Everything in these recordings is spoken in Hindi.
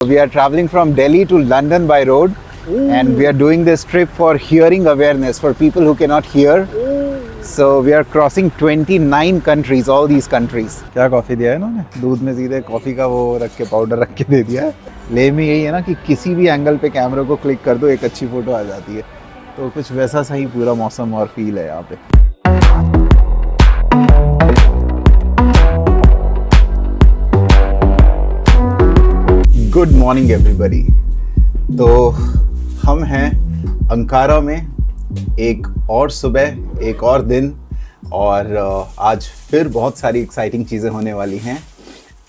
We are traveling from Delhi to London by road. Ooh. And we are doing this trip for hearing awareness for people who cannot hear. Ooh. So we are crossing 29 countries, all these countries. क्या कॉफ़ी दिया है इन्होंने? दूध में सीधे कॉफ़ी का वो रख के पाउडर रख के दे दिया है। ले में यही है ना कि किसी भी एंगल पे कैमरे को क्लिक कर दो एक अच्छी फ़ोटो आ जाती है। तो कुछ वैसा सा ही पूरा मौसम और फील है यहाँ पे। Good morning everybody. तो हम हैं अंकारा में, एक और सुबह, एक और दिन, और आज फिर बहुत सारी एक्साइटिंग चीज़ें होने वाली हैं।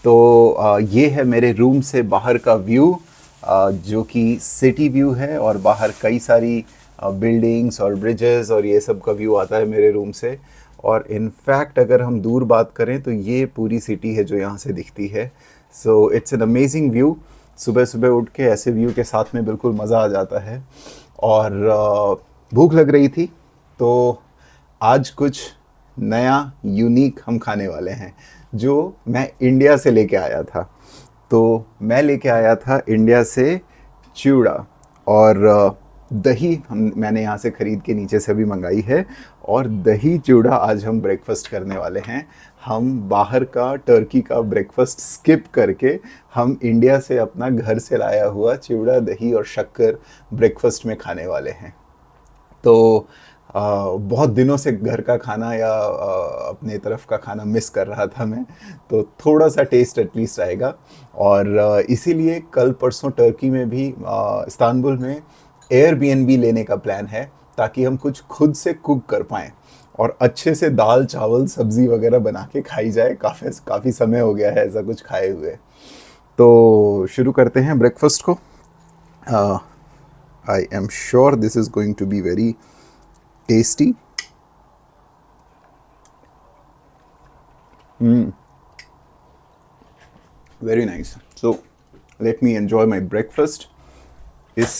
तो ये है मेरे रूम से बाहर का व्यू, जो कि सिटी व्यू है, और बाहर कई सारी बिल्डिंग्स और ब्रिजेस और ये सब का व्यू आता है मेरे रूम से। और इनफैक्ट अगर हम दूर बात करें तो ये पूरी सिटी है जो यहाँ से दिखती है। So it's an amazing view. सुबह सुबह उठ के ऐसे व्यू के साथ में बिल्कुल मज़ा आ जाता है। और भूख लग रही थी तो आज कुछ नया यूनिक हम खाने वाले हैं जो मैं इंडिया से लेके आया था। तो मैं लेके आया था इंडिया से चिवड़ा और दही मैंने यहाँ से ख़रीद के नीचे से भी मंगाई है, और दही चिवड़ा आज हम ब्रेकफास्ट करने वाले हैं। हम बाहर का टर्की का ब्रेकफास्ट स्किप करके हम इंडिया से अपना घर से लाया हुआ चिवड़ा, दही और शक्कर ब्रेकफास्ट में खाने वाले हैं। तो बहुत दिनों से घर का खाना या अपने तरफ का खाना मिस कर रहा था मैं, तो थोड़ा सा टेस्ट एटलीस्ट आएगा। और इसीलिए कल परसों टर्की में भी इस्तांबुल में एयरबीएनबी लेने का प्लान है, ताकि हम कुछ खुद से कुक कर पाएँ और अच्छे से दाल चावल सब्ज़ी वगैरह बना के खाई जाए। काफ़ी समय हो गया है ऐसा कुछ खाए हुए। तो शुरू करते हैं ब्रेकफास्ट को। I am sure this is going to be very tasty. Very nice. So let me enjoy my breakfast इस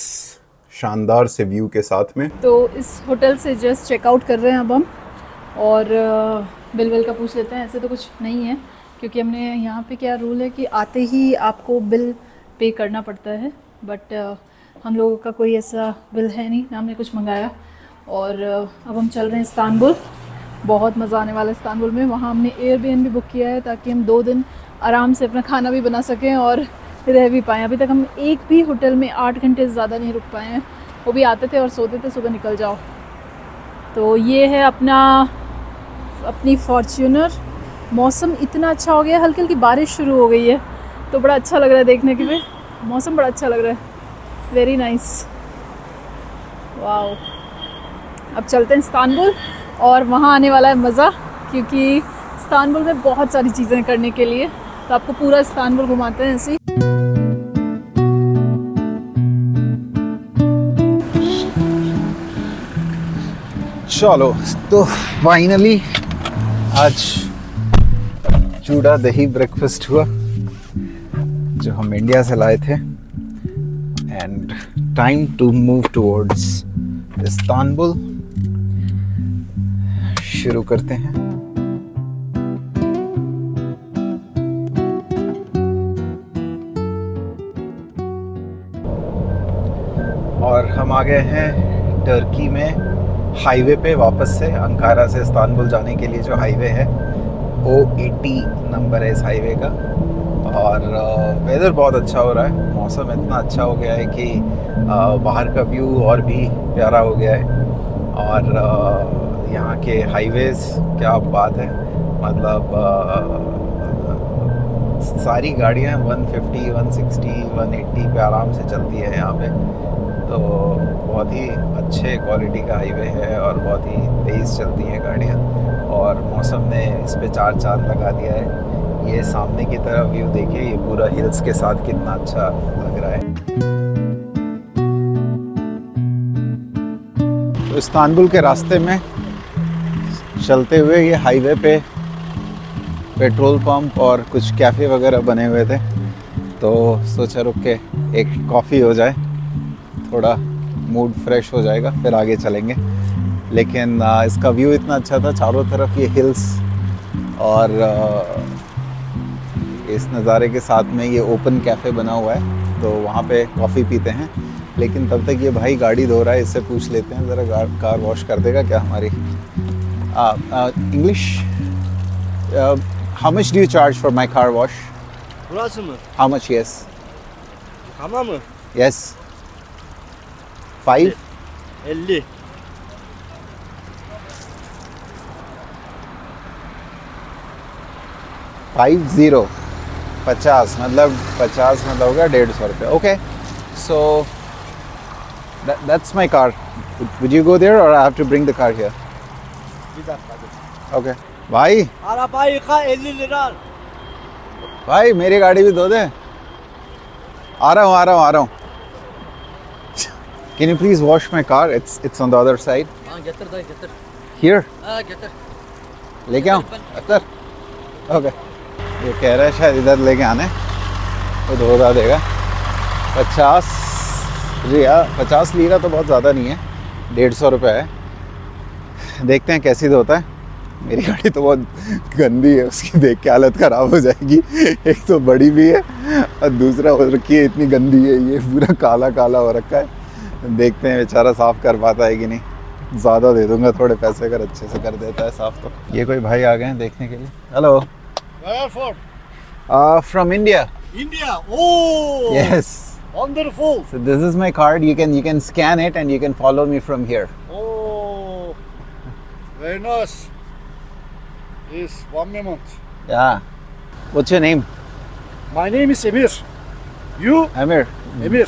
शानदार से व्यू के साथ में। तो इस होटल से जस्ट चेकआउट कर रहे हैं अब हम, और बिल का पूछ लेते हैं। ऐसे तो कुछ नहीं है, क्योंकि हमने यहाँ पे क्या रूल है कि आते ही आपको बिल पे करना पड़ता है, बट हम लोगों का कोई ऐसा बिल है नहीं, ना हमने कुछ मंगाया। और अब हम चल रहे हैं इस्तांबुल। बहुत मज़ा आने वाला है इस्तांबुल में। वहाँ हमने एयरबीएनबी बुक किया है ताकि हम 2 दिन आराम से अपना खाना भी बना सकें और रह भी पाएँ। अभी तक हम एक भी होटल में 8 घंटे से ज़्यादा नहीं रुक पाए हैं। वो भी आते थे और सोते थे, सुबह निकल जाओ। तो ये है अपनी फॉर्च्यूनर। मौसम इतना अच्छा हो गया है, हल्की हल्की बारिश शुरू हो गई है, तो बड़ा अच्छा लग रहा है देखने के लिए। मौसम बड़ा अच्छा लग रहा है, वेरी नाइस, वाओ। अब चलते हैं इस्तांबुल, और वहाँ आने वाला है मज़ा, क्योंकि इस्तांबुल में बहुत सारी चीज़ें करने के लिए। तो आपको पूरा इस्तांबुल घुमाते हैं ऐसे ही। चलो, तो फाइनली आज चूड़ा दही ब्रेकफास्ट हुआ जो हम इंडिया से लाए थे, and time to move towards Istanbul. शुरू करते हैं। और हम आ गए हैं टर्की में हाईवे पे वापस से। अंकारा से इस्तांबुल जाने के लिए जो हाईवे है, O80 नंबर है इस हाईवे का। और वेदर बहुत अच्छा हो रहा है, मौसम इतना अच्छा हो गया है कि बाहर का व्यू और भी प्यारा हो गया है। और यहाँ के हाईवेज़ क्या बात है, मतलब सारी गाड़ियाँ 150, 160, 180 पे आराम से चलती है यहाँ पे। तो बहुत ही अच्छे क्वालिटी का हाईवे है और बहुत ही तेज़ चलती हैं गाड़ियाँ, और मौसम ने इस पे 4 चाँद लगा दिया है। ये सामने की तरफ व्यू देखिए, ये पूरा हिल्स के साथ कितना अच्छा लग रहा है। तो इस्तांबुल के रास्ते में चलते हुए ये हाईवे पे पेट्रोल पंप और कुछ कैफ़े वगैरह बने हुए थे, तो सोचा रुक के एक कॉफ़ी हो जाए, थोड़ा मूड फ्रेश हो जाएगा, फिर आगे चलेंगे। लेकिन इसका व्यू इतना अच्छा था, चारों तरफ ये हिल्स और इस नज़ारे के साथ में ये ओपन कैफ़े बना हुआ है, तो वहाँ पे कॉफ़ी पीते हैं। लेकिन तब तक ये भाई गाड़ी धो रहा है, इससे पूछ लेते हैं ज़रा कार वॉश कर देगा क्या हमारी। English, how much do you charge for my car wash? Burası mı? How much? Yes Tamam mı? Yes 5 50. 50 50 मतलब 50 मतलब हो गया 150 रुपये। Okay, so that's my car. Would you go there or I have to bring the car here? Bir dakika dur. Okay. भाई Arabayı yıka 50 lira al. भाई मेरी गाड़ी भी धो दे। आ रहा हूँ। Can you please wash my car? It's on the other side. Ha getir dayı getir. Here. Ha getir. लेके आऊँ अंदर? ओके, ये कह रहा है शायद इधर लेके आने, तो धोधा देगा। 50 लीरा तो बहुत ज़्यादा नहीं है, 150 रुपये है। देखते हैं कैसी धोता है। मेरी गाड़ी तो बहुत गंदी है, उसकी देख के हालत ख़राब हो जाएगी। एक तो बड़ी भी है और दूसरा हो रखी है इतनी गंदी है, ये पूरा काला काला हो रखा है। देखते हैं बेचारा साफ़ कर पाता है कि नहीं। ज़्यादा दे दूंगा थोड़े पैसे अगर अच्छे से कर देता है साफ़ तो। ये कोई भाई आ गए हैं देखने के लिए। Hello, Where for? From India. India. Oh. Yes. Wonderful. So this is my card. You can scan it and you can follow me from here. Oh. Very nice. Yes, 1 moment. Yeah. What's your name? My name is Emir. You? Amir. Emir.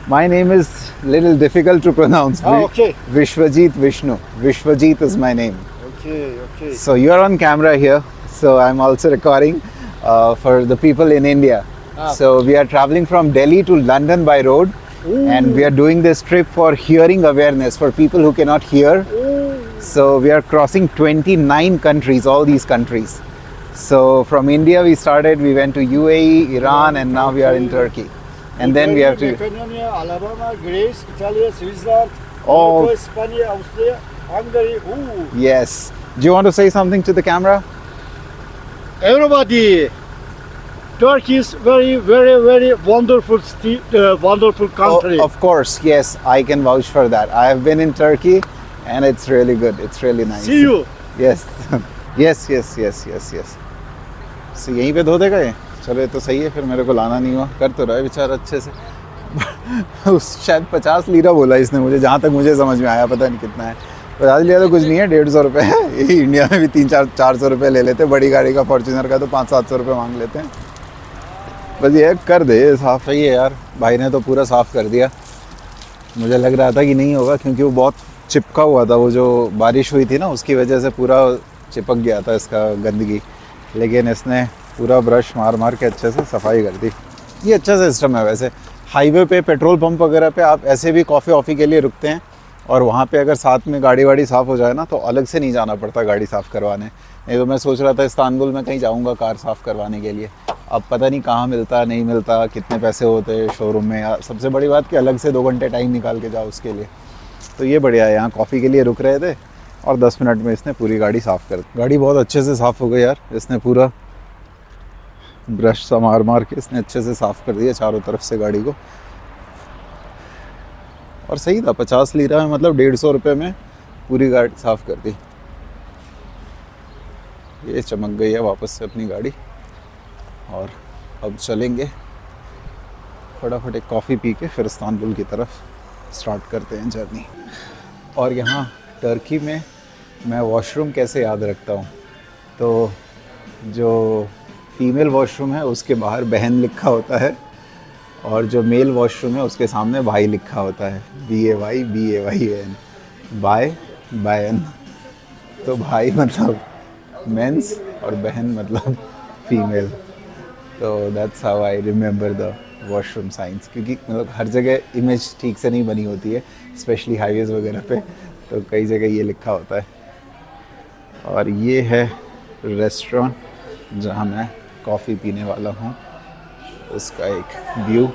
My name is little difficult to pronounce. Ah, okay. Vishwajit Vishnu. Vishwajit is my name. Okay, okay. So you're on camera here. So I'm also recording for the people in India. Ah. So we are traveling from Delhi to London by road, and we are doing this trip for hearing awareness for people who cannot hear. So we are crossing 29 countries, all these countries. So from India we started, we went to UAE, Iran, and now we are in Turkey. And then we have to. Macedonia, Alabama, Greece, Italy, Switzerland, Oh. Morocco, Spain, Austria, Hungary. Ooh. Yes. Do you want to say something to the camera? Everybody, Turkey is very, very, very wonderful, wonderful country. Oh, of course, yes, I can vouch for that. I have been in Turkey, and it's really good. It's really nice. See you. Yes, yes. So यहीं पे धो देगा ये? चलो ये तो सही है, फिर मेरे को लाना नहीं हुआ। कर तो रहा है बेचारा अच्छे से। उस शायद 50 लीरा बोला इसने मुझे, जहाँ तक मुझे समझ में आया, पता नहीं कितना है। 50 लीरा तो कुछ नहीं है, 150 रुपये है। यही इंडिया में भी 300-400 रुपये ले लेते, बड़ी गाड़ी का फॉर्च्यूनर का तो 500-700 रुपये मांग लेते हैं। बस ये कर दे साफ़। सही है यार, भाई ने तो पूरा साफ़ कर दिया। मुझे लग रहा था कि नहीं होगा, क्योंकि वो बहुत चिपका हुआ था, वो जो बारिश हुई थी ना उसकी वजह से पूरा चिपक गया था इसका गंदगी। लेकिन इसने पूरा ब्रश मार के अच्छे से सफाई कर दी। ये अच्छा सिस्टम है वैसे। हाईवे पे, पेट्रोल पंप वगैरह पे आप ऐसे भी कॉफ़ी के लिए रुकते हैं, और वहाँ पे अगर साथ में गाड़ी वाड़ी साफ़ हो जाए ना, तो अलग से नहीं जाना पड़ता गाड़ी साफ़ करवाने। नहीं तो मैं सोच रहा था इस्तांबुल में कहीं जाऊँगा कार साफ़ करवाने के लिए। अब पता नहीं कहाँ मिलता नहीं मिलता, कितने पैसे होते शोरूम में, या सबसे बड़ी बात कि अलग से 2 घंटे टाइम निकाल के जाओ उसके लिए। तो ये बढ़िया है, यहाँ कॉफ़ी के लिए रुक रहे थे और 10 मिनट में इसने पूरी गाड़ी साफ़ कर दी। गाड़ी बहुत अच्छे से साफ़ हो गई यार, इसने पूरा ब्रश सा मार के इसने अच्छे से साफ़ कर दिया चारों तरफ से गाड़ी को। और सही था, 50 लीरा में मतलब 150 रुपये में पूरी गाड़ी साफ़ कर दी। ये चमक गई है वापस से अपनी गाड़ी, और अब चलेंगे फटाफट एक कॉफ़ी पी के फिर इस्तांबुल की तरफ स्टार्ट करते हैं जर्नी। और यहाँ टर्की में मैं वॉशरूम कैसे याद रखता हूँ, तो जो फीमेल वॉशरूम है उसके बाहर बहन लिखा होता है, और जो मेल वॉशरूम है उसके सामने भाई लिखा होता है, BAYN, बायन। तो भाई मतलब मेंस और बहन मतलब फीमेल। तो that's how I remember the washroom science, क्योंकि मतलब हर जगह इमेज ठीक से नहीं बनी होती है, स्पेशली हाईवेज़ वगैरह पे, तो कई जगह ये लिखा होता है। और ये है रेस्टोरेंट जहाँ मैं कॉफ़ी पीने वाला हूँ, उसका एक व्यू।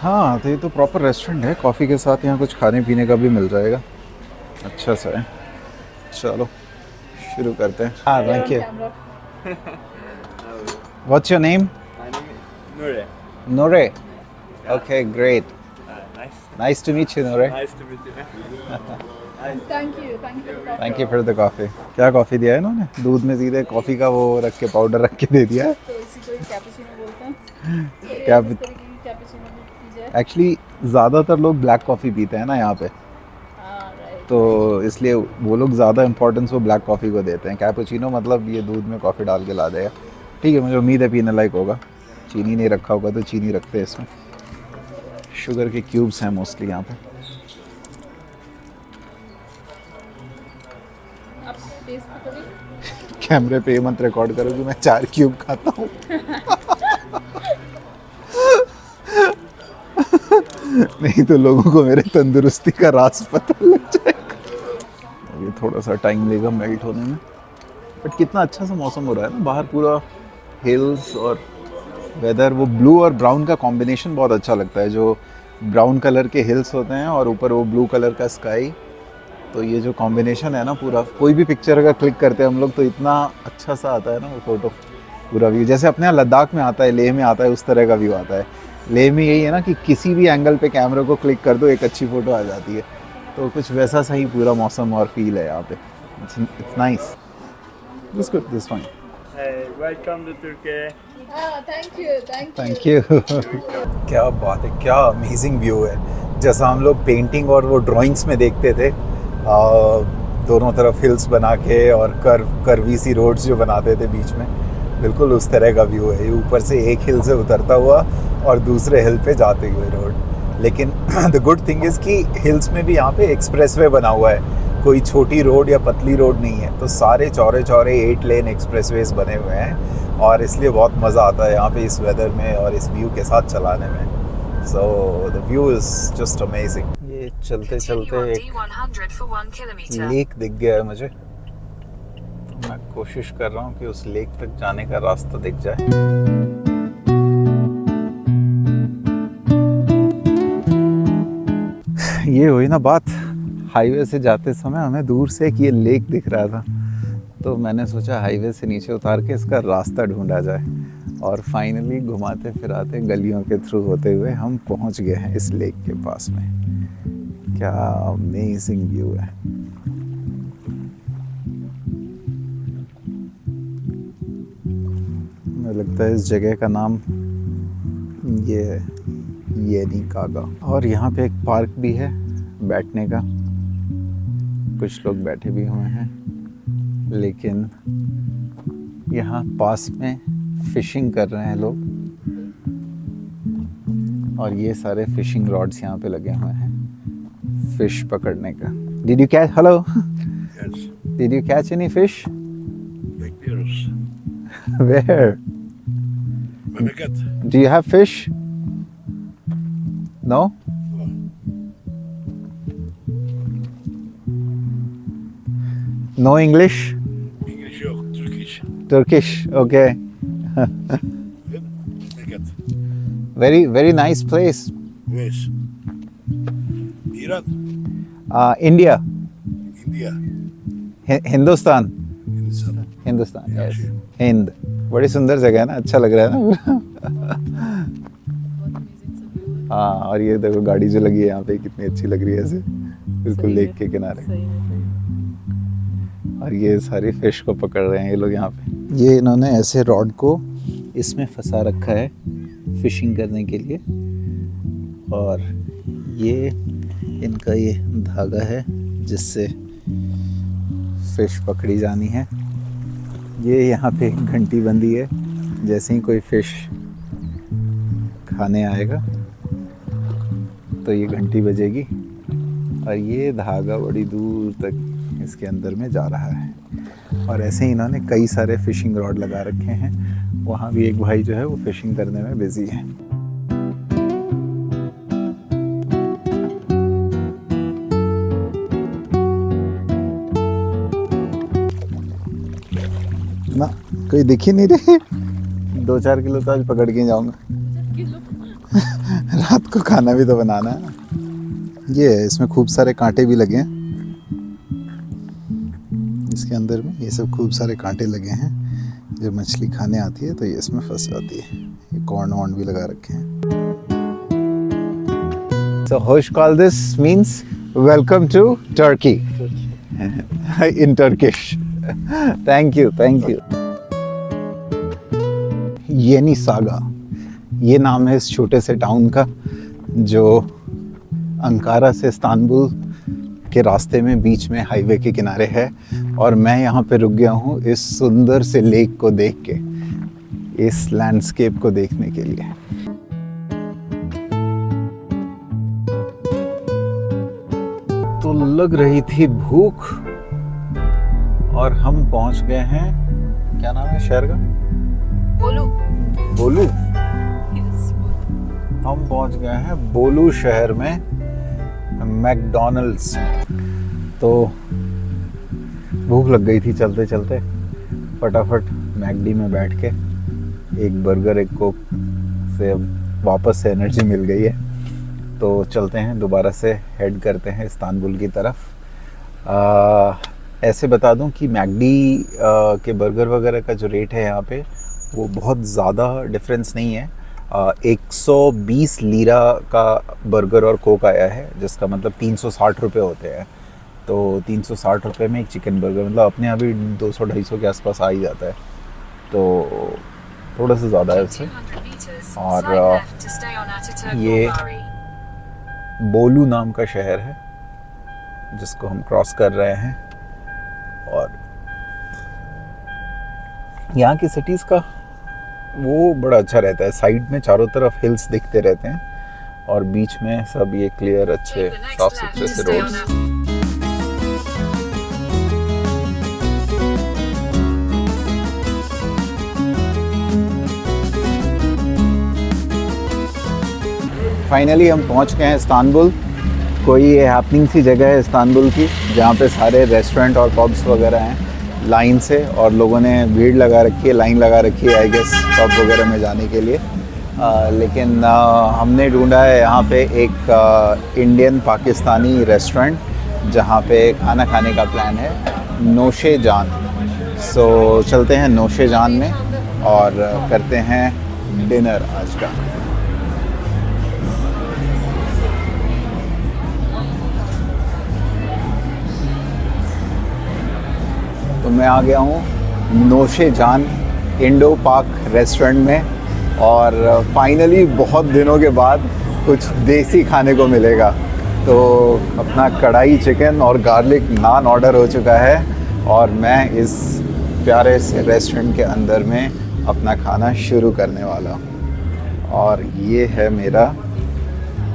हाँ तो ये तो प्रॉपर रेस्टोरेंट है, कॉफ़ी के साथ यहाँ कुछ खाने पीने का भी मिल जाएगा, अच्छा सा है। चलो शुरू करते हैं। हाँ thank you. What's your name? My name is Nure. Nure. Okay great, Nice. Nice to meet you Nure. Nice to meet you. Thank you thank you for the coffee. क्या कॉफ़ी दिया है इन्होंने? दूध में सीधे कॉफ़ी का वो रख के पाउडर रख के दे दिया है। तो इसी को ही कैपुचिनो बोलते हैं। तो क्या इस तरीके की कैपुचिनो भी पी जाए। एक्चुअली ज़्यादातर लोग ब्लैक कॉफ़ी पीते हैं ना यहाँ पे, हाँ राइट। तो इसलिए वो लोग ज़्यादा इंपॉर्टेंस वो ब्लैक कॉफ़ी को देते हैं। कैपुचिनो मतलब ये दूध में कॉफ़ी डाल के ला देगा। ठीक है, मुझे उम्मीद है पीने लायक होगा। चीनी नहीं रखा होगा तो चीनी रखते हैं इसमें। शुगर के क्यूब्स हैं मोस्टली यहाँ पे। आप टेस्ट तो करिए। कैमरे पे मत रिकॉर्ड करो कि मैं 4 क्यूब खाता हूँ। नहीं तो लोगों को मेरे तंदुरुस्ती का राज पता लग जाएगा। ये थोड़ा सा टाइम लेगा मेल्ट होने में, बट कितना अच्छा सा मौसम हो रहा है ना बाहर। पूरा हिल्स और वेदर, वो ब्लू और ब्राउन का कॉम्बिनेशन बहुत अच्छा लगता है। जो ब्राउन कलर के हिल्स होते हैं और ऊपर वो ब्लू कलर का स्काई, तो ये जो कॉम्बिनेशन है ना पूरा, कोई भी पिक्चर अगर क्लिक करते हैं हम लोग तो इतना अच्छा सा आता है ना वो फोटो, पूरा व्यू। जैसे अपने यहाँ लद्दाख में आता है, लेह में आता है, उस तरह का व्यू आता है। लेह में यही है ना कि किसी भी एंगल पे कैमरे को क्लिक कर दो एक अच्छी फ़ोटो आ जाती है, तो कुछ वैसा सा ही पूरा मौसम और फील है यहाँ पे। It's nice, this good, this fine. Hey, welcome to Turkey. हाँ थैंक यू थैंक यू। क्या बात है, क्या अमेजिंग व्यू है। जैसा हम लोग पेंटिंग और वो ड्राइंग्स में देखते थे, दोनों तरफ हिल्स बना के और कर्वी सी रोड्स जो बनाते थे बीच में, बिल्कुल उस तरह का व्यू है। ये ऊपर से एक हिल से उतरता हुआ और दूसरे हिल पे जाते हुए रोड। लेकिन द गुड थिंग इज़ कि हिल्स में भी यहाँ पे एक्सप्रेसवे बना हुआ है, कोई छोटी रोड या पतली रोड नहीं है। तो सारे चौड़े 8 लेन एक्सप्रेसवेज बने हुए हैं और इसलिए बहुत मज़ा आता है यहाँ पे इस वेदर में और इस व्यू के साथ चलाने में। So the view is just amazing. ये चलते चलते एक लेक दिख गया है मुझे, तो मैं कोशिश कर रहा हूँ कि उस लेक तक जाने का रास्ता दिख जाए। ये हुई ना बात, हाईवे से जाते समय हमें दूर से एक ये लेक दिख रहा था, तो मैंने सोचा हाईवे से नीचे उतार के इसका रास्ता ढूंढा जाए। और फाइनली घुमाते फिराते गलियों के थ्रू होते हुए हम पहुंच गए हैं इस लेक के पास में। क्या अमेजिंग व्यू है। मुझे लगता है इस जगह का नाम ये है, येनिकागा। और यहाँ पे एक पार्क भी है बैठने का, कुछ लोग बैठे भी हुए हैं। लेकिन यहाँ पास में फिशिंग कर रहे हैं लोग, और ये सारे फिशिंग रॉड्स यहाँ पे लगे हुए हैं फिश पकड़ने का। Did you catch, hello, Yes. Did you catch any fish? Like this. Where Memleket. Do you have fish? No? No English? English yok. Turkish. Turkish, okay. Memleket. Very nice place. West. Iran. India, India. Hindustan, Hindistan. Hindustan, yes, Hind. बड़ी सुंदर जगह है ना, अच्छा लग रहा है ना। हाँ, और ये देखो गाड़ी जो लगी है यहाँ पे कितनी अच्छी लग रही है ऐसे, बिल्कुल लेक के किनारे। और ये सारी फिश को पकड़ रहे हैं ये लोग यहाँ पे। ये इन्होंने ऐसे रॉड को इसमें फंसा रखा है फिशिंग करने के लिए, और ये इनका ये धागा है जिससे फिश पकड़ी जानी है। ये यहाँ पे एक घंटी बंदी है, जैसे ही कोई फिश खाने आएगा तो ये घंटी बजेगी और ये धागा बड़ी दूर तक इसके अंदर में जा रहा है। और ऐसे ही इन्होंने कई सारे फिशिंग रॉड लगा रखे हैं। वहाँ भी एक भाई जो है वो फिशिंग करने में बिजी है। ना कोई दिख ही नहीं रहे। 2-4 किलो तो आज पकड़ के जाऊंगा। रात को खाना भी तो बनाना है ना। ये है, इसमें खूब सारे कांटे भी लगे हैं, इसके अंदर में ये सब खूब सारे कांटे लगे हैं। जब मछली खाने आती है तो ये इसमें फंस जाती है। ये कॉर्न वॉर्न भी लगा रखे हैं। So Hosh call this means welcome to Turkey in Turkish. Thank you, thank you. येनी सागा, ये नाम है इस छोटे से टाउन का जो अंकारा से इस्तांबुल के रास्ते में बीच में हाईवे के किनारे है। और मैं यहाँ पे रुक गया हूँ इस सुंदर से लेक को देख के, इस लैंडस्केप को देखने के लिए। तो लग रही थी भूख और हम पहुंच गए हैं, क्या नाम है शहर का? बोलू। बोलू। हम पहुंच गए हैं बोलू शहर में मैकडॉनल्ड्स। तो भूख लग गई थी, चलते चलते फटाफट मैकडी में बैठ के एक बर्गर एक कोक से वापस से एनर्जी मिल गई है। तो चलते हैं, दोबारा से हेड करते हैं इस्तांबुल की तरफ। ऐसे बता दूं कि मैकडी के बर्गर वगैरह का जो रेट है यहाँ पे वो बहुत ज़्यादा डिफरेंस नहीं है। 120 लीरा का बर्गर और कोक आया है, जिसका मतलब 360 रुपये होते हैं। तो 360 रुपये में एक चिकन बर्गर, मतलब अपने यहाँ भी 200-250 के आसपास आ ही जाता है। तो थोड़ा सा ज़्यादा है उससे। और ये बोलू नाम का शहर है जिसको हम क्रॉस कर रहे हैं। और यहाँ की सिटीज़ का वो बड़ा अच्छा रहता है, साइड में चारों तरफ हिल्स दिखते रहते हैं और बीच में सब ये क्लियर अच्छे साफ सुथरे से रोड्स। फाइनली हम पहुंच गए हैं इस्तांबुल। कोई ये हैपनिंग सी जगह है इस्तांबुल की जहाँ पे सारे रेस्टोरेंट और पब्स वगैरह हैं लाइन से, और लोगों ने भीड़ लगा रखी है, लाइन लगा रखी है आई गेस पब वगैरह में जाने के लिए। लेकिन हमने ढूंढा है यहाँ पे एक इंडियन पाकिस्तानी रेस्टोरेंट जहाँ पे खाना खाने का प्लान है, नोशे जान। सो चलते हैं नोशे जान में और करते हैं डिनर आज का। तो मैं आ गया हूँ नोशे जान इंडो पाक रेस्टोरेंट में और फाइनली बहुत दिनों के बाद कुछ देसी खाने को मिलेगा। तो अपना कढ़ाई चिकन और गार्लिक नान ऑर्डर हो चुका है और मैं इस प्यारे से रेस्टोरेंट के अंदर में अपना खाना शुरू करने वाला हूँ। और ये है मेरा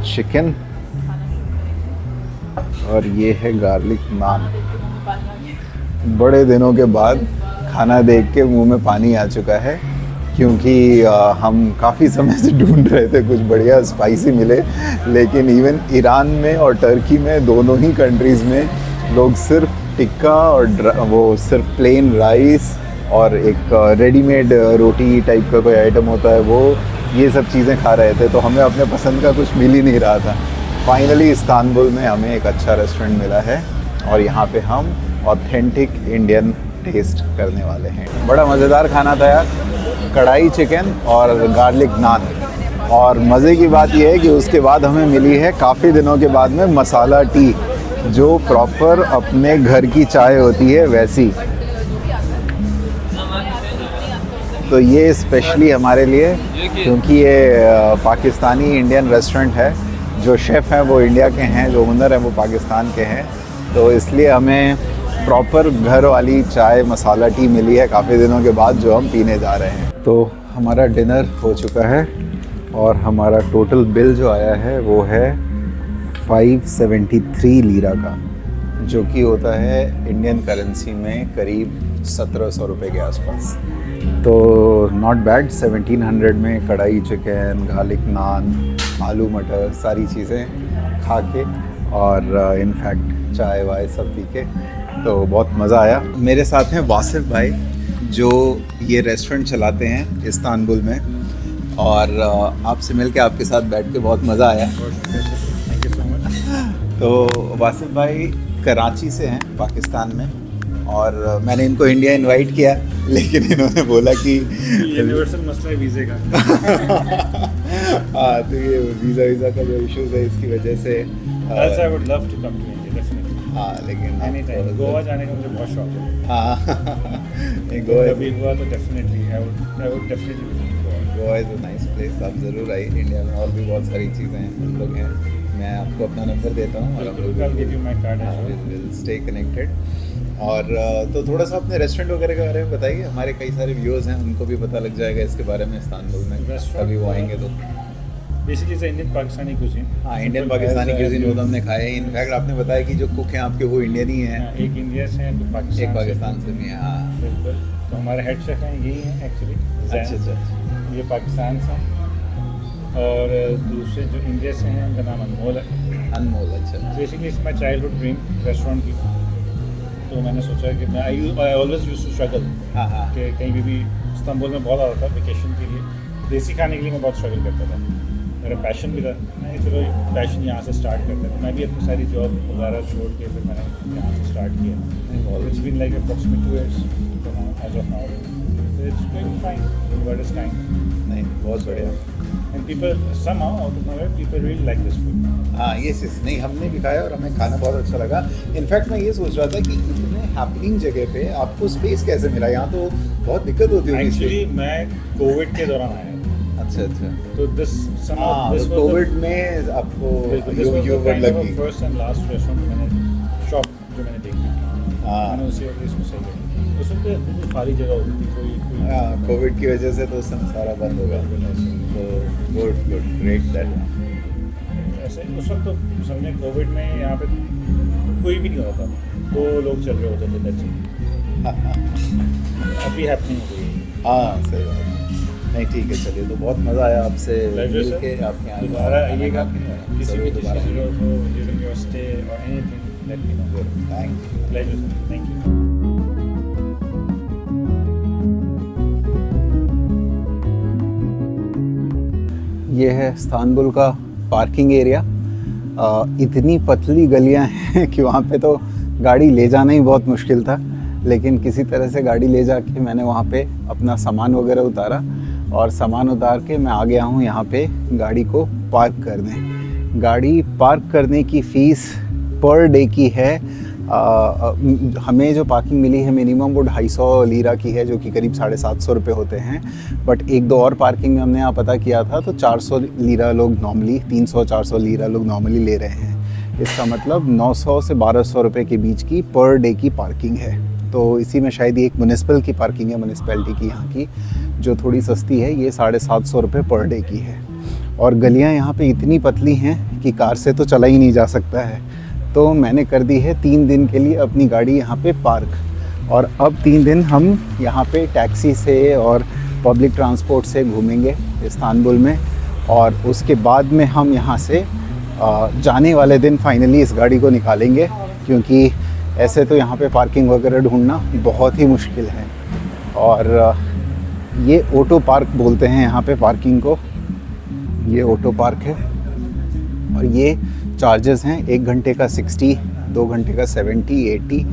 चिकन और ये है गार्लिक नान। बड़े दिनों के बाद खाना देख के मुंह में पानी आ चुका है, क्योंकि हम काफ़ी समय से ढूंढ रहे थे कुछ बढ़िया स्पाइसी मिले, लेकिन इवन ईरान में और टर्की में, दोनों ही कंट्रीज़ में लोग सिर्फ टिक्का और वो सिर्फ प्लेन राइस और एक रेडीमेड रोटी टाइप का कोई आइटम होता है वो, ये सब चीज़ें खा रहे थे। तो हमें अपने पसंद का कुछ मिल ही नहीं रहा था। फाइनली इस्तांबुल में हमें एक अच्छा रेस्टोरेंट मिला है और यहाँ पे हम ऑथेंटिक इंडियन टेस्ट करने वाले हैं। बड़ा मज़ेदार खाना था यार, कढ़ाई चिकन और गार्लिक नान। और मज़े की बात यह है कि उसके बाद हमें मिली है काफ़ी दिनों के बाद में मसाला टी, जो प्रॉपर अपने घर की चाय होती है वैसी। तो ये स्पेशली हमारे लिए, क्योंकि ये पाकिस्तानी इंडियन रेस्टोरेंट है, जो शेफ़ हैं वो इंडिया के हैं, जो ओनर हैं वो पाकिस्तान के हैं, तो इसलिए हमें प्रॉपर घर वाली चाय मसाला टी मिली है काफ़ी दिनों के बाद, जो हम पीने जा रहे हैं। तो हमारा डिनर हो चुका है और हमारा टोटल बिल जो आया है वो है 573 लीरा का, जो कि होता है इंडियन करेंसी में करीब 1700 रुपये के आसपास। तो नॉट बैड। 1700 में कढ़ाई चिकन, गार्लिक नान, आलू मटर सारी चीज़ें खा के और इनफैक्ट चाय वाय सब पी के तो बहुत मज़ा आया। मेरे साथ हैं वासिफ भाई, जो ये रेस्टोरेंट चलाते हैं इस्तांबुल में। और आपसे मिलके आपके साथ बैठ के बहुत मज़ा आया। Thank you so much. तो वासिफ भाई कराची से हैं पाकिस्तान में, और मैंने इनको इंडिया इनवाइट किया, लेकिन इन्होंने बोला कि यूनिवर्सल मसला है वीज़े का। हाँ, तो ये वीज़ा का जो इश्यूज़ है इसकी वजह से Else I would love to come to India, definitely. हाँ, लेकिन Any time. गोवा जाने का मुझे बहुत शौक है। हाँ नहीं, गोवा कभी हुआ तो definitely I would definitely visit Goa. Goa is a nice place. आप ज़रूर आइए, इंडिया में और भी बहुत सारी चीज़ें हैं, हम लोग हैं। मैं आपको अपना नंबर देता हूँ और हम लोग I'll give you my card as well. Will stay connected. और तो थोड़ा सा अपने रेस्टोरेंट वगैरह के बारे में बताइए, हमारे कई सारे व्यूअर्स हैं, उनको भी पता लग जाएगा इसके बारे में इस्तांबुल में, Restaurant, कभी वो आएंगे तो। Basically it's Indian Pakistani cuisine. हाँ, इंडियन पाकिस्तानी क्यूजिन वो तो हमने खाया है। इनफैक्ट आपने बताया कि जो कुक हैं आपके वो इंडियन ही हैं, एक इंडिया से है, तो पाकिस्तान एक पाकिस्तान से भी हैं। हाँ, बिल्कुल। तो हमारे हेड शेफ हैं, यही हैं एक्चुअली। अच्छा, ये पाकिस्तान से हैं और दूसरे जो इंडिया से हैं उनका नाम अनमोल है। अनमोल। अच्छा, basically it's my childhood dream restaurant की। तो मैंने सोचा कि मैं I always use to struggle हाँ हाँ कि कहीं भी इस्तांबुल में बहुत आता था वेकेशन के लिए, देसी खाने के लिए मैं बहुत स्ट्रगल करता था। मेरा पैशन भी था, मैं चलो पैशन यहाँ से स्टार्ट करता था। मैं भी अपनी सारी जॉब वगैरह छोड़ के फिर मैंने यहाँ से स्टार्ट किया। It's been like approximate 2 years as of now. It's going fine, world is kind नहीं, बहुत बढ़िया। And people somehow out of nowhere people really like this food। हाँ, ये नहीं, हमने भी खाया और हमें खाना बहुत अच्छा लगा। इनफैक्ट मैं ये सोच रहा था कि इतने हैपनिंग जगह पे आपको स्पेस कैसे मिला? यहाँ तो बहुत दिक्कत होती होगी। एक्चुअली मैं कोविड के दौरान आया। अच्छा, तो दिस कोविड में आपको लगी। फर्स्ट एंड लास्ट रेस्टोरेंट मैंने शॉप जो मैंने देखी थी, हाँ, मैंने उसी वक्त इसको सही करी। उस वक्त बिल्कुल खाली जगह होती थी, कोई हाँ, कोविड की वजह से तो उस समय सारा बंद होगा। तो गुड ग्रेट दैट। ऐसे उस वक्त तो समझे कोविड में यहाँ पे कोई भी नहीं होता था, 2 लोग चल रहे होते थे दैट्स इट। अभी हैपनिंग हो गई। हाँ, सही बात। नहीं, ठीक है, चलिए। तो बहुत मज़ा आया आपसे मिल के, आपके यहाँ दोबारा आइएगा, किसी भी दोबारा। चीज़ की जरूरत हो, ड्यूरिंग योर स्टे और anything, let me know. Thank you. Pleasure, thank you. ये है इस्तांबुल का पार्किंग एरिया। इतनी पतली गलियां हैं कि वहाँ पे तो गाड़ी ले जाना ही बहुत मुश्किल था, लेकिन किसी तरह से गाड़ी ले जाके मैंने वहाँ पे अपना सामान वगैरह उतारा, और सामान उतार के मैं आ गया हूँ यहाँ पे गाड़ी को पार्क करने। गाड़ी पार्क करने की फ़ीस पर डे की है, हमें जो पार्किंग मिली है मिनिमम वो 250 लीरा की है, जो कि करीब 750 रुपये होते हैं। बट 1-2 और पार्किंग में हमने यहाँ पता किया था तो 400 लीरा लोग नॉर्मली, 300-400 लीरा लोग नॉर्मली ले रहे हैं। इसका मतलब 900 से 1200 रुपये के बीच की पर डे की पार्किंग है। तो इसी में शायद एक म्यूनिसिपल की पार्किंग है, म्यूनिसिपैलिटी की यहाँ की, जो थोड़ी सस्ती है, ये 750 रुपये पर डे की है। और गलियाँ यहाँ पे इतनी पतली हैं कि कार से तो चला ही नहीं जा सकता है। तो मैंने कर दी है 3 दिन के लिए अपनी गाड़ी यहाँ पे पार्क, और अब 3 दिन हम यहाँ पे टैक्सी से और पब्लिक ट्रांसपोर्ट से घूमेंगे इस्तांबुल में, और उसके बाद में हम यहाँ से जाने वाले दिन फाइनली इस गाड़ी को निकालेंगे, क्योंकि ऐसे तो यहाँ पे पार्किंग वगैरह ढूंढना बहुत ही मुश्किल है। और ये ऑटो पार्क बोलते हैं यहाँ पे पार्किंग को। ये ऑटो पार्क है और ये चार्जेस हैं 1 घंटे का 60, 2 घंटे का 70, 80,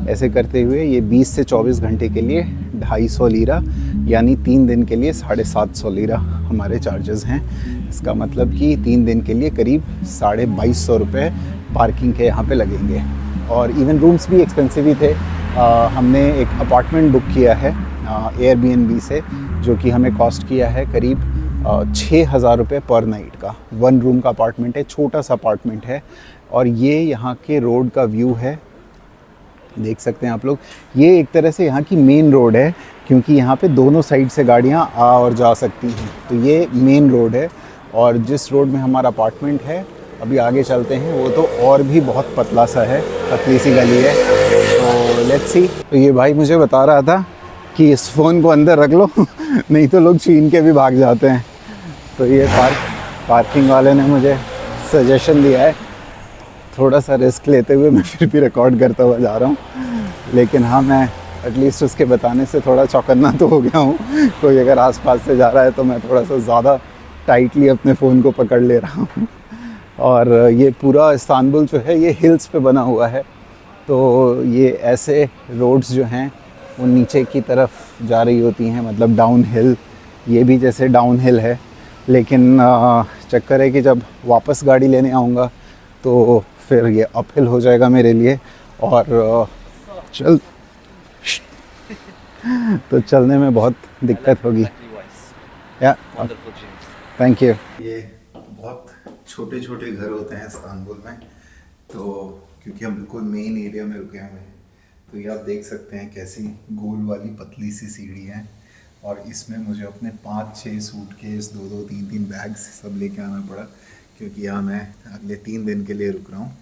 ऐसे करते हुए ये 20 से 24 घंटे के लिए 250 लीरा, यानी 3 दिन के लिए 750 लीरा हमारे चार्जेस हैं। इसका मतलब कि 3 दिन के लिए करीब 2250 रुपये पार्किंग के यहाँ पे लगेंगे। और इवन रूम्स भी एक्सपेंसिव ही थे। हमने एक अपार्टमेंट बुक किया है एयरबीएनबी से, जो कि हमें कॉस्ट किया है करीब 6000 रुपये पर नाइट का। 1 रूम का अपार्टमेंट है, छोटा सा अपार्टमेंट है, और ये यहाँ के रोड का व्यू है, देख सकते हैं आप लोग। ये एक तरह से यहाँ की मेन रोड है, क्योंकि यहाँ पे दोनों साइड से गाड़ियाँ आ और जा सकती हैं। तो ये मेन रोड है, और जिस रोड में हमारा अपार्टमेंट है, अभी आगे चलते हैं, वो तो और भी बहुत पतला सा है, पतली सी गली है। तो लेट्स सी। तो ये भाई मुझे बता रहा था कि इस फ़ोन को अंदर रख लो नहीं तो लोग छीन के भी भाग जाते हैं। तो ये पार्किंग वाले ने मुझे सजेशन दिया है, थोड़ा सा रिस्क लेते हुए मैं फिर भी रिकॉर्ड करता हुआ जा रहा हूँ। लेकिन हाँ, मैं एटलीस्ट उसके बताने से थोड़ा चौकन्ना तो हो गया हूँ। कोई अगर आसपास से जा रहा है तो मैं थोड़ा सा ज़्यादा टाइटली अपने फ़ोन को पकड़ ले रहा हूँ। और ये पूरा इस्तांबुल जो है ये हिल्स पे बना हुआ है, तो ये ऐसे रोड्स जो हैं वो नीचे की तरफ जा रही होती हैं, मतलब डाउन हिल। ये भी जैसे डाउन हिल है, लेकिन चक्कर है कि जब वापस गाड़ी लेने आऊँगा तो फिर ये अप हिल हो जाएगा मेरे लिए, और तो चलने में बहुत दिक्कत होगी। या थैंक यू। ये बहुत छोटे छोटे घर होते हैं इस्तांबुल में, तो क्योंकि हम बिल्कुल मेन एरिया में रुके हुए हैं, तो ये आप देख सकते हैं कैसी गोल वाली पतली सी सीढ़ी है, और इसमें मुझे अपने 5-6 सूटकेस, 2-2, 3-3 बैग्स सब लेके आना पड़ा, क्योंकि यहाँ मैं अगले 3 दिन के लिए रुक रहा हूँ।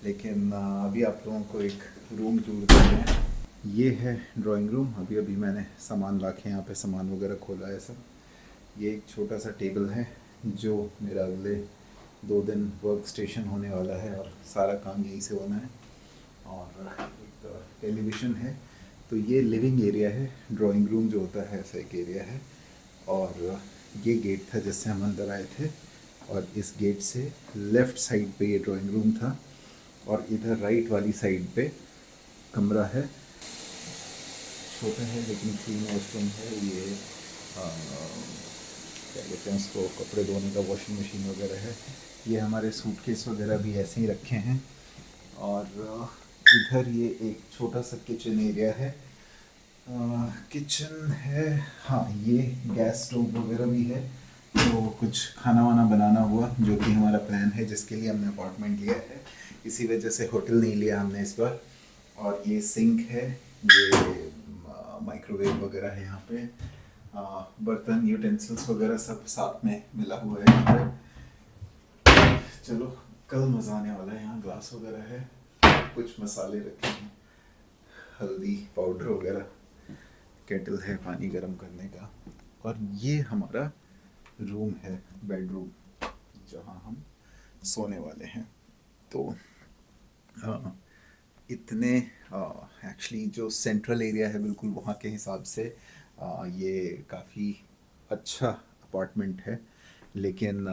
लेकिन अभी आप लोगों को एक रूम टूर करते हैं। ये है ड्राइंग रूम। अभी मैंने सामान ला के यहाँ पे सामान वगैरह खोला है सब। ये एक छोटा सा टेबल है जो मेरा अगले 2 दिन वर्क स्टेशन होने वाला है, और सारा काम यहीं से होना है। और एक टेलीविज़न है। तो ये लिविंग एरिया है। ड्राइंग रूम जो होता है ऐसा एक एरिया है, और ये गेट था जिससे हम अंदर आए थे, और इस गेट से लेफ़्ट साइड पे ये ड्राइंग रूम था, और इधर राइट वाली साइड पे कमरा है। छोटा है लेकिन क्लीन वॉशरूम है। ये क्या कहते हैं उसको, कपड़े धोने का वॉशिंग मशीन वगैरह है। ये हमारे सूटकेस वगैरह भी ऐसे ही रखे हैं। और इधर ये एक छोटा सा किचन एरिया है। किचन है, हाँ, ये गैस स्टोव वगैरह भी है। तो कुछ खाना वाना बनाना हुआ, जो कि हमारा प्लान है, जिसके लिए हमने अपार्टमेंट लिया है। इसी वजह से होटल नहीं लिया हमने इस बार। और ये सिंक है, ये माइक्रोवेव वगैरह है यहाँ पे, बर्तन, यूटेंसिल्स वगैरह सब साथ में मिला हुआ है यहाँ पे। चलो, कल मज़ा आने वाला है। यहाँ ग्लास वगैरह है, कुछ मसाले रखे हैं, हल्दी पाउडर वगैरह, केटल है पानी गर्म करने का। और ये हमारा रूम है, बेडरूम, जहाँ हम सोने वाले हैं। तो इतने एक्चुअली जो सेंट्रल एरिया है बिल्कुल, वहाँ के हिसाब से ये काफ़ी अच्छा अपार्टमेंट है। लेकिन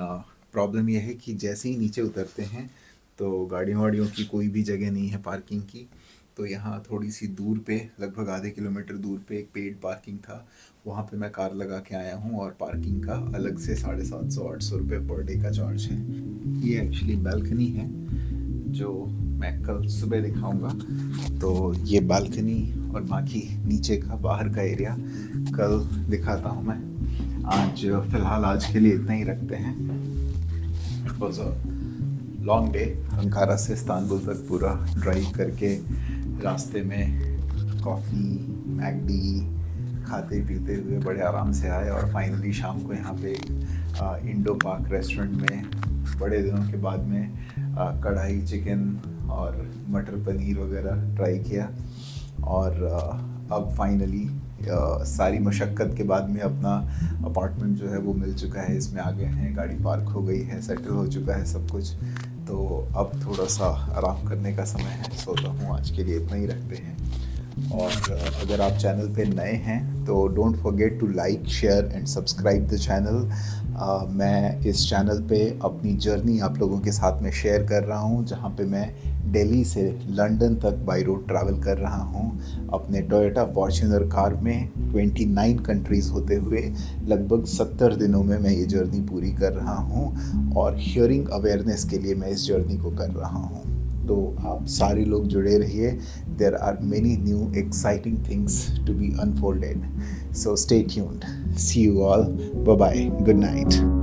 प्रॉब्लम ये है कि जैसे ही नीचे उतरते हैं तो गाड़ियों वाड़ियों की कोई भी जगह नहीं है पार्किंग की। तो यहाँ थोड़ी सी दूर पे, लगभग आधे किलोमीटर दूर पे एक पेड पार्किंग था, वहाँ पे मैं कार लगा के आया हूँ, और पार्किंग का अलग से 750-800 रुपये पर डे का चार्ज है। ये एक्चुअली बालकनी है जो मैं कल सुबह दिखाऊंगा। तो ये बालकनी और बाकी नीचे का बाहर का एरिया कल दिखाता हूँ मैं। आज फ़िलहाल आज के लिए इतना ही रखते हैं। It was a long day. Ankara से इस्तांबुल तक पूरा ड्राइव करके, रास्ते में कॉफ़ी, मैकडी खाते पीते हुए बड़े आराम से आए, और फाइनली शाम को यहाँ पे इंडो पार्क रेस्टोरेंट में बड़े दिनों के बाद में कढ़ाई चिकन और मटर पनीर वगैरह ट्राई किया। और अब फाइनली सारी मशक्क़त के बाद में अपना अपार्टमेंट जो है वो मिल चुका है। इसमें आ गए हैं, गाड़ी पार्क हो गई है, सेटल हो चुका है सब कुछ। तो अब थोड़ा सा आराम करने का समय है, सोता हूँ आज के लिए इतना ही रखते हैं। और अगर आप चैनल पे नए हैं तो don't forget to like, share and subscribe the channel. मैं इस चैनल पे अपनी जर्नी आप लोगों के साथ में शेयर कर रहा हूँ, जहाँ पे मैं दिल्ली से लंदन तक बाई रोड ट्रैवल कर रहा हूँ अपने टोयोटा फॉर्च्यूनर कार में। 29 कंट्रीज़ होते हुए लगभग 70 दिनों में मैं ये जर्नी पूरी कर रहा हूँ, और हियरिंग अवेयरनेस के लिए मैं इस जर्नी को कर रहा हूँ। तो आप सारे लोग जुड़े रहिए। There are many new exciting things to be unfolded, so stay tuned. See you all, bye bye, good night.